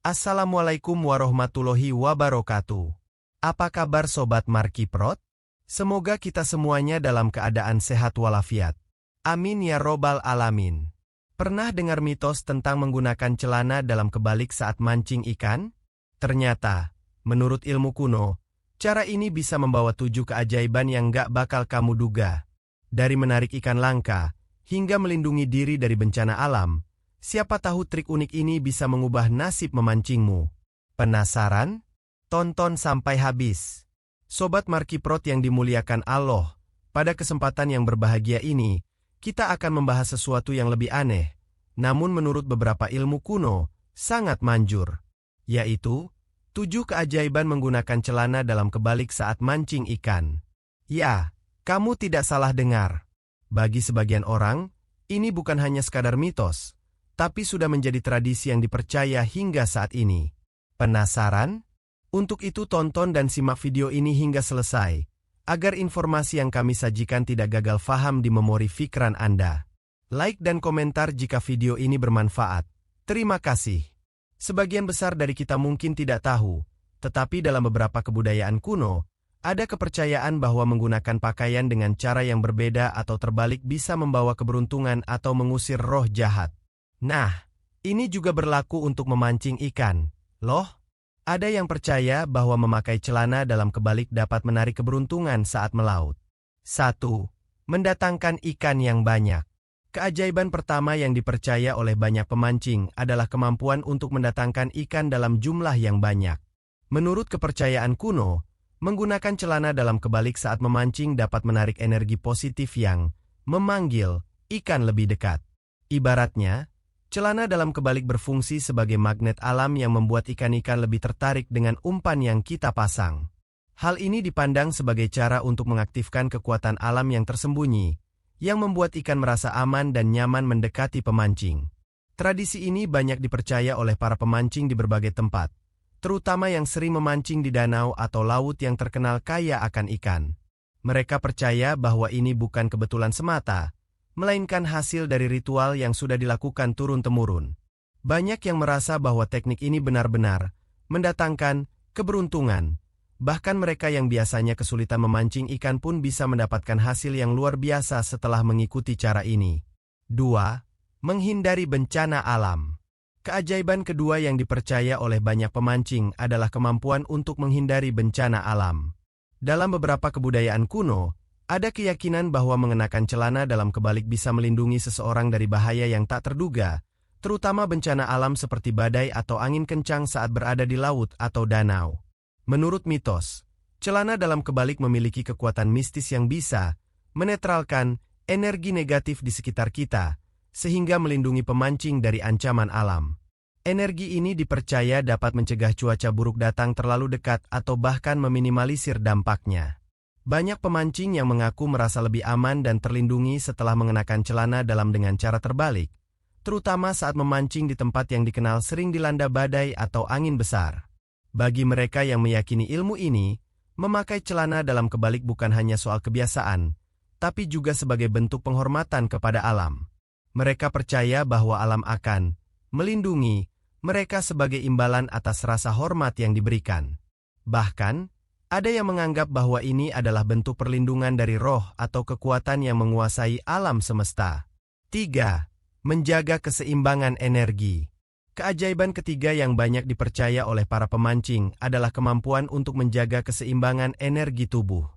Assalamualaikum warahmatullahi wabarakatuh. Apa kabar Sobat Markiprot? Semoga kita semuanya dalam keadaan sehat walafiat. Amin ya robbal alamin. Pernah dengar mitos tentang menggunakan celana dalam kebalik saat mancing ikan? Ternyata, menurut ilmu kuno, cara ini bisa membawa 7 keajaiban yang gak bakal kamu duga. Dari menarik ikan langka, hingga melindungi diri dari bencana alam, siapa tahu trik unik ini bisa mengubah nasib memancingmu. Penasaran? Tonton sampai habis. Sobat Markiprot yang dimuliakan Allah, pada kesempatan yang berbahagia ini, kita akan membahas sesuatu yang lebih aneh, namun menurut beberapa ilmu kuno, sangat manjur. Yaitu, 7 keajaiban menggunakan celana dalam kebalik saat mancing ikan. Ya, kamu tidak salah dengar. Bagi sebagian orang, ini bukan hanya sekadar mitos, tapi sudah menjadi tradisi yang dipercaya hingga saat ini. Penasaran? Untuk itu tonton dan simak video ini hingga selesai, agar informasi yang kami sajikan tidak gagal faham di memori pikiran Anda. Like dan komentar jika video ini bermanfaat. Terima kasih. Sebagian besar dari kita mungkin tidak tahu, tetapi dalam beberapa kebudayaan kuno, ada kepercayaan bahwa menggunakan pakaian dengan cara yang berbeda atau terbalik bisa membawa keberuntungan atau mengusir roh jahat. Nah, ini juga berlaku untuk memancing ikan. Loh, ada yang percaya bahwa memakai celana dalam kebalik dapat menarik keberuntungan saat melaut. 1. Mendatangkan ikan yang banyak. Keajaiban pertama yang dipercaya oleh banyak pemancing adalah kemampuan untuk mendatangkan ikan dalam jumlah yang banyak. Menurut kepercayaan kuno, menggunakan celana dalam kebalik saat memancing dapat menarik energi positif yang memanggil ikan lebih dekat. Ibaratnya, celana dalam kebalik berfungsi sebagai magnet alam yang membuat ikan-ikan lebih tertarik dengan umpan yang kita pasang. Hal ini dipandang sebagai cara untuk mengaktifkan kekuatan alam yang tersembunyi, yang membuat ikan merasa aman dan nyaman mendekati pemancing. Tradisi ini banyak dipercaya oleh para pemancing di berbagai tempat, terutama yang sering memancing di danau atau laut yang terkenal kaya akan ikan. Mereka percaya bahwa ini bukan kebetulan semata, melainkan hasil dari ritual yang sudah dilakukan turun-temurun. Banyak yang merasa bahwa teknik ini benar-benar mendatangkan keberuntungan. Bahkan mereka yang biasanya kesulitan memancing ikan pun bisa mendapatkan hasil yang luar biasa setelah mengikuti cara ini. 2. Menghindari bencana alam. Keajaiban kedua yang dipercaya oleh banyak pemancing adalah kemampuan untuk menghindari bencana alam. Dalam beberapa kebudayaan kuno, ada keyakinan bahwa mengenakan celana dalam kebalik bisa melindungi seseorang dari bahaya yang tak terduga, terutama bencana alam seperti badai atau angin kencang saat berada di laut atau danau. Menurut mitos, celana dalam kebalik memiliki kekuatan mistis yang bisa menetralkan energi negatif di sekitar kita, sehingga melindungi pemancing dari ancaman alam. Energi ini dipercaya dapat mencegah cuaca buruk datang terlalu dekat atau bahkan meminimalisir dampaknya. Banyak pemancing yang mengaku merasa lebih aman dan terlindungi setelah mengenakan celana dalam dengan cara terbalik, terutama saat memancing di tempat yang dikenal sering dilanda badai atau angin besar. Bagi mereka yang meyakini ilmu ini, memakai celana dalam kebalik bukan hanya soal kebiasaan, tapi juga sebagai bentuk penghormatan kepada alam. Mereka percaya bahwa alam akan melindungi mereka sebagai imbalan atas rasa hormat yang diberikan. Bahkan, ada yang menganggap bahwa ini adalah bentuk perlindungan dari roh atau kekuatan yang menguasai alam semesta. 3. Menjaga keseimbangan energi. Keajaiban ketiga yang banyak dipercaya oleh para pemancing adalah kemampuan untuk menjaga keseimbangan energi tubuh.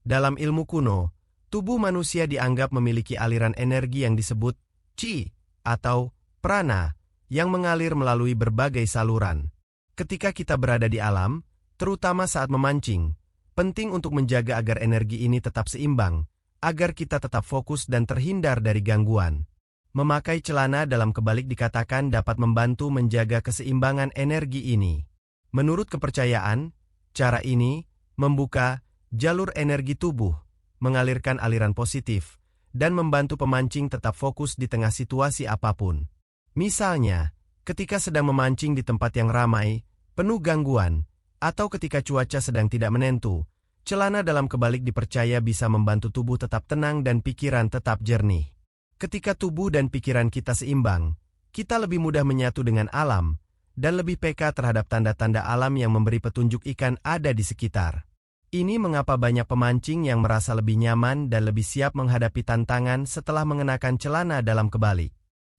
Dalam ilmu kuno, tubuh manusia dianggap memiliki aliran energi yang disebut Qi atau prana, yang mengalir melalui berbagai saluran. Ketika kita berada di alam, terutama saat memancing, penting untuk menjaga agar energi ini tetap seimbang, agar kita tetap fokus dan terhindar dari gangguan. Memakai celana dalam kebalik dikatakan dapat membantu menjaga keseimbangan energi ini. Menurut kepercayaan, cara ini membuka jalur energi tubuh, mengalirkan aliran positif, dan membantu pemancing tetap fokus di tengah situasi apapun. Misalnya, ketika sedang memancing di tempat yang ramai, penuh gangguan, atau ketika cuaca sedang tidak menentu, celana dalam kebalik dipercaya bisa membantu tubuh tetap tenang dan pikiran tetap jernih. Ketika tubuh dan pikiran kita seimbang, kita lebih mudah menyatu dengan alam, dan lebih peka terhadap tanda-tanda alam yang memberi petunjuk ikan ada di sekitar. Ini mengapa banyak pemancing yang merasa lebih nyaman dan lebih siap menghadapi tantangan setelah mengenakan celana dalam kebalik.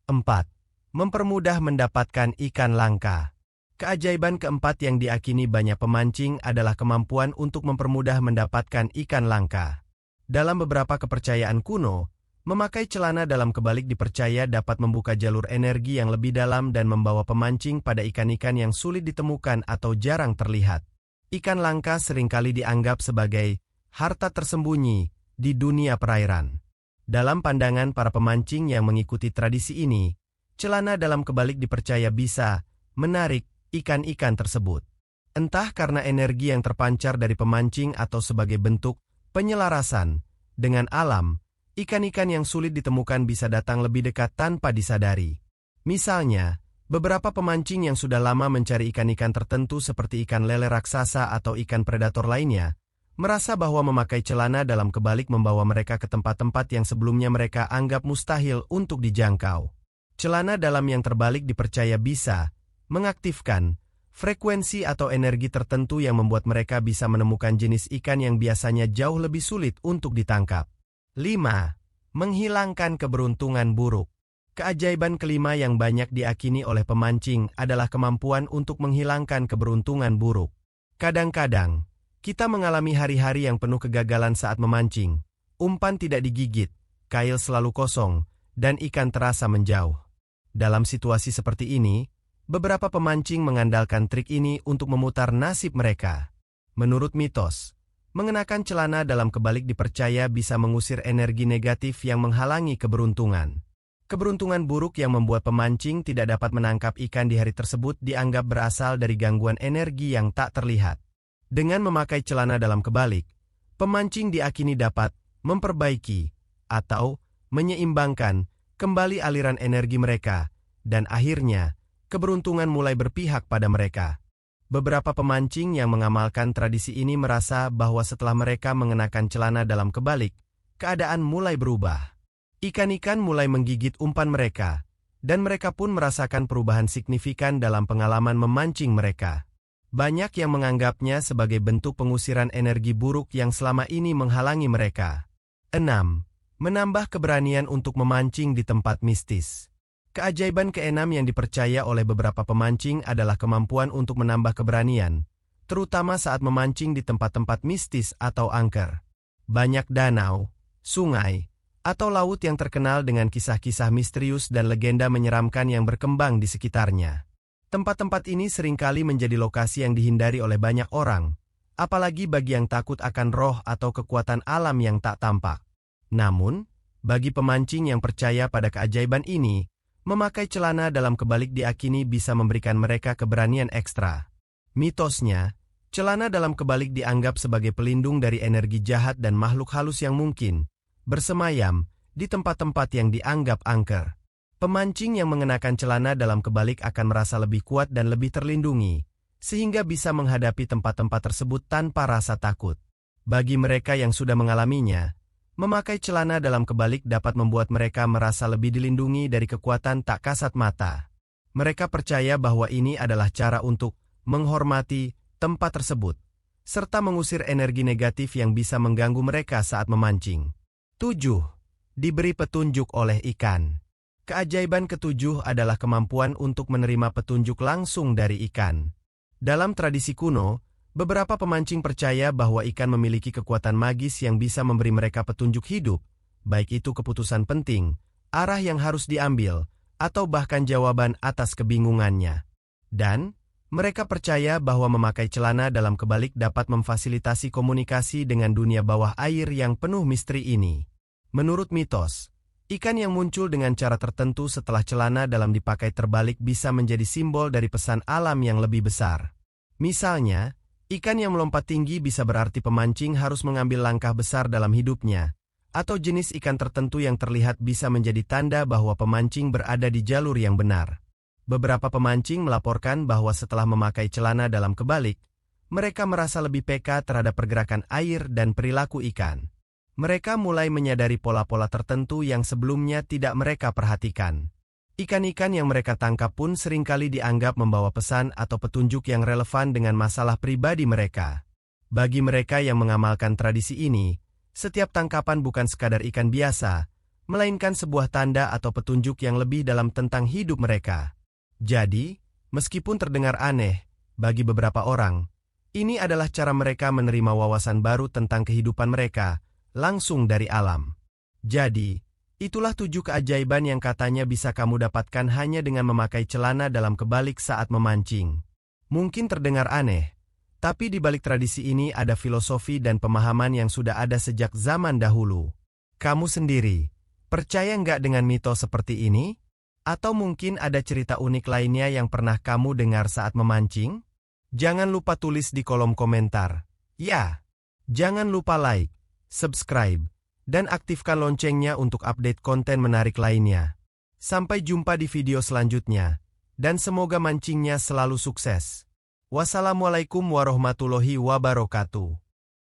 4. Mempermudah mendapatkan ikan langka. Keajaiban keempat yang diakini banyak pemancing adalah kemampuan untuk mempermudah mendapatkan ikan langka. Dalam beberapa kepercayaan kuno, memakai celana dalam kebalik dipercaya dapat membuka jalur energi yang lebih dalam dan membawa pemancing pada ikan-ikan yang sulit ditemukan atau jarang terlihat. Ikan langka seringkali dianggap sebagai harta tersembunyi di dunia perairan. Dalam pandangan para pemancing yang mengikuti tradisi ini, celana dalam kebalik dipercaya bisa menarik ikan-ikan tersebut. Entah karena energi yang terpancar dari pemancing atau sebagai bentuk penyelarasan dengan alam, ikan-ikan yang sulit ditemukan bisa datang lebih dekat tanpa disadari. Misalnya, beberapa pemancing yang sudah lama mencari ikan-ikan tertentu seperti ikan lele raksasa atau ikan predator lainnya, merasa bahwa memakai celana dalam kebalik membawa mereka ke tempat-tempat yang sebelumnya mereka anggap mustahil untuk dijangkau. Celana dalam yang terbalik dipercaya bisa mengaktifkan frekuensi atau energi tertentu yang membuat mereka bisa menemukan jenis ikan yang biasanya jauh lebih sulit untuk ditangkap. 5. Menghilangkan keberuntungan buruk. Keajaiban kelima yang banyak diakini oleh pemancing adalah kemampuan untuk menghilangkan keberuntungan buruk. Kadang-kadang, kita mengalami hari-hari yang penuh kegagalan saat memancing. Umpan tidak digigit, kail selalu kosong, dan ikan terasa menjauh. Dalam situasi seperti ini, beberapa pemancing mengandalkan trik ini untuk memutar nasib mereka. Menurut mitos, mengenakan celana dalam kebalik dipercaya bisa mengusir energi negatif yang menghalangi keberuntungan. Keberuntungan buruk yang membuat pemancing tidak dapat menangkap ikan di hari tersebut dianggap berasal dari gangguan energi yang tak terlihat. Dengan memakai celana dalam kebalik, pemancing diakini dapat memperbaiki atau menyeimbangkan kembali aliran energi mereka, dan akhirnya, keberuntungan mulai berpihak pada mereka. Beberapa pemancing yang mengamalkan tradisi ini merasa bahwa setelah mereka mengenakan celana dalam kebalik, keadaan mulai berubah. Ikan-ikan mulai menggigit umpan mereka, dan mereka pun merasakan perubahan signifikan dalam pengalaman memancing mereka. Banyak yang menganggapnya sebagai bentuk pengusiran energi buruk yang selama ini menghalangi mereka. 6. Menambah keberanian untuk memancing di tempat mistis. Keajaiban keenam yang dipercaya oleh beberapa pemancing adalah kemampuan untuk menambah keberanian, terutama saat memancing di tempat-tempat mistis atau angker. Banyak danau, sungai, atau laut yang terkenal dengan kisah-kisah misterius dan legenda menyeramkan yang berkembang di sekitarnya. Tempat-tempat ini seringkali menjadi lokasi yang dihindari oleh banyak orang, apalagi bagi yang takut akan roh atau kekuatan alam yang tak tampak. Namun, bagi pemancing yang percaya pada keajaiban ini, memakai celana dalam kebalik diakini bisa memberikan mereka keberanian ekstra. Mitosnya, celana dalam kebalik dianggap sebagai pelindung dari energi jahat dan makhluk halus yang mungkin bersemayam di tempat-tempat yang dianggap angker. Pemancing yang mengenakan celana dalam kebalik akan merasa lebih kuat dan lebih terlindungi, sehingga bisa menghadapi tempat-tempat tersebut tanpa rasa takut. Bagi mereka yang sudah mengalaminya, memakai celana dalam kebalik dapat membuat mereka merasa lebih dilindungi dari kekuatan tak kasat mata. Mereka percaya bahwa ini adalah cara untuk menghormati tempat tersebut, serta mengusir energi negatif yang bisa mengganggu mereka saat memancing. 7. Diberi petunjuk oleh ikan. Keajaiban ketujuh adalah kemampuan untuk menerima petunjuk langsung dari ikan. Dalam tradisi kuno, beberapa pemancing percaya bahwa ikan memiliki kekuatan magis yang bisa memberi mereka petunjuk hidup, baik itu keputusan penting, arah yang harus diambil, atau bahkan jawaban atas kebingungannya. Dan, mereka percaya bahwa memakai celana dalam kebalik dapat memfasilitasi komunikasi dengan dunia bawah air yang penuh misteri ini. Menurut mitos, ikan yang muncul dengan cara tertentu setelah celana dalam dipakai terbalik bisa menjadi simbol dari pesan alam yang lebih besar. Misalnya, ikan yang melompat tinggi bisa berarti pemancing harus mengambil langkah besar dalam hidupnya, atau jenis ikan tertentu yang terlihat bisa menjadi tanda bahwa pemancing berada di jalur yang benar. Beberapa pemancing melaporkan bahwa setelah memakai celana dalam kebalik, mereka merasa lebih peka terhadap pergerakan air dan perilaku ikan. Mereka mulai menyadari pola-pola tertentu yang sebelumnya tidak mereka perhatikan. Ikan-ikan yang mereka tangkap pun seringkali dianggap membawa pesan atau petunjuk yang relevan dengan masalah pribadi mereka. Bagi mereka yang mengamalkan tradisi ini, setiap tangkapan bukan sekadar ikan biasa, melainkan sebuah tanda atau petunjuk yang lebih dalam tentang hidup mereka. Jadi, meskipun terdengar aneh, bagi beberapa orang, ini adalah cara mereka menerima wawasan baru tentang kehidupan mereka, langsung dari alam. Jadi, itulah 7 keajaiban yang katanya bisa kamu dapatkan hanya dengan memakai celana dalam kebalik saat memancing. Mungkin terdengar aneh, tapi di balik tradisi ini ada filosofi dan pemahaman yang sudah ada sejak zaman dahulu. Kamu sendiri, percaya nggak dengan mitos seperti ini? Atau mungkin ada cerita unik lainnya yang pernah kamu dengar saat memancing? Jangan lupa tulis di kolom komentar. Ya, jangan lupa like, subscribe, dan aktifkan loncengnya untuk update konten menarik lainnya. Sampai jumpa di video selanjutnya, dan semoga mancingnya selalu sukses. Wassalamualaikum warahmatullahi wabarakatuh.